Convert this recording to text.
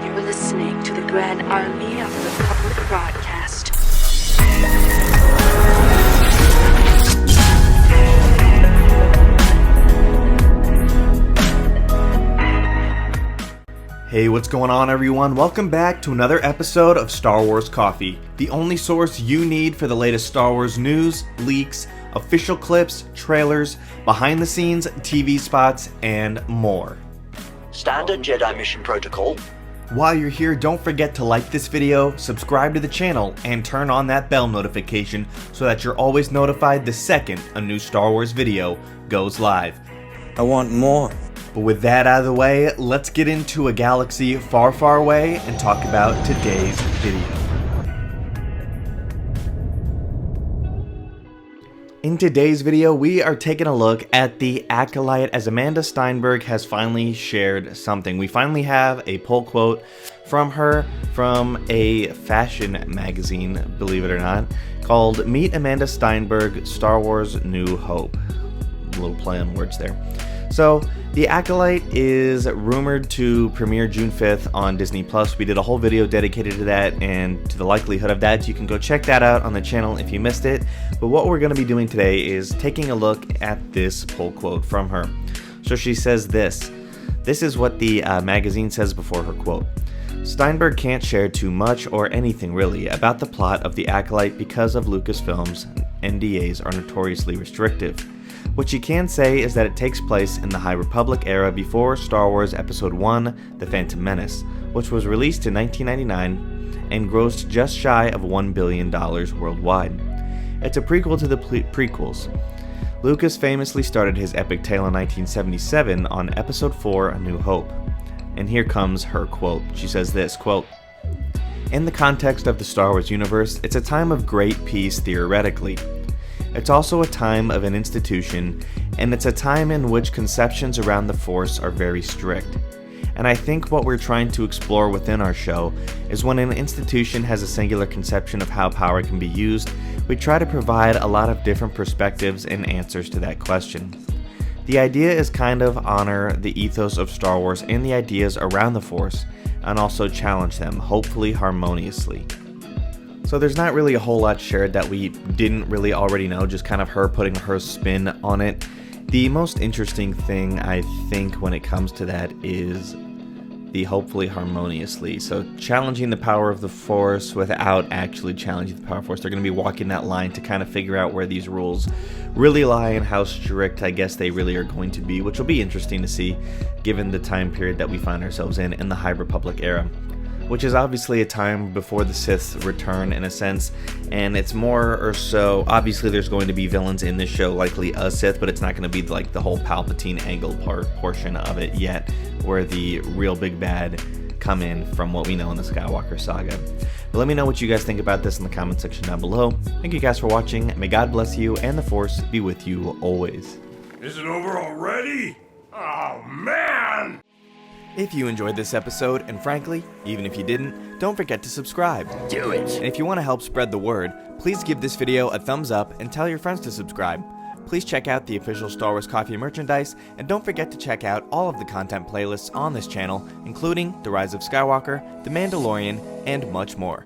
You're listening to the Grand Army of the Public Broadcast. Hey, what's going on everyone? Welcome back to another episode of Star Wars Coffee, the only source you need for the latest Star Wars news, leaks, official clips, trailers, behind the scenes, TV spots, and more. Standard Jedi mission protocol. While you're here, don't forget to like this video, subscribe to the channel, and turn on that bell notification so that you're always notified the second a new Star Wars video goes live. I want more. But with that out of the way, let's get into a galaxy far, far away and talk about today's video. In today's video, we are taking a look at the Acolyte as Amanda Stenberg has finally shared something. We finally have a pull quote from her from a fashion magazine, believe it or not, called Meet Amanda Stenberg, Star Wars New Hope. A little play on words there. So, The Acolyte is rumored to premiere June 5th on Disney+. We did a whole video dedicated to that and to the likelihood of that. You can go check that out on the channel if you missed it. But what we're going to be doing today is taking a look at this pull quote from her. So she says this. This is what the magazine says before her quote. Stenberg can't share too much or anything really about the plot of The Acolyte because of Lucasfilm's NDAs are notoriously restrictive. What she can say is that it takes place in the High Republic era before Star Wars Episode 1, The Phantom Menace, which was released in 1999 and grossed just shy of $1 billion worldwide. It's a prequel to the prequels. Lucas famously started his epic tale in 1977 on Episode 4, A New Hope. And here comes her quote. She says this, quote, "In the context of the Star Wars universe, it's a time of great peace theoretically. It's also a time of an institution, and it's a time in which conceptions around the Force are very strict. And I think what we're trying to explore within our show is when an institution has a singular conception of how power can be used, we try to provide a lot of different perspectives and answers to that question. The idea is kind of honor the ethos of Star Wars and the ideas around the Force, and also challenge them, hopefully harmoniously." So there's not really a whole lot shared that we didn't really already know, just kind of her putting her spin on it. The most interesting thing I think when it comes to that is the hopefully harmoniously. So challenging the power of the Force without actually challenging the power of the Force. They're going to be walking that line to kind of figure out where these rules really lie and how strict I guess they really are going to be, which will be interesting to see given the time period that we find ourselves in the High Republic era. Which is obviously a time before the Sith return in a sense, and it's more or so, obviously there's going to be villains in this show, likely a Sith, but it's not going to be like the whole Palpatine angle portion of it yet, where the real big bad come in from what we know in the Skywalker saga. But let me know what you guys think about this in the comment section down below. Thank you guys for watching, may God bless you, and the Force be with you always. Is it over already? Oh man! If you enjoyed this episode, and frankly, even if you didn't, don't forget to subscribe. Do it. And if you want to help spread the word, please give this video a thumbs up and tell your friends to subscribe. Please check out the official Star Wars Coffee merchandise, and don't forget to check out all of the content playlists on this channel, including The Rise of Skywalker, The Mandalorian, and much more.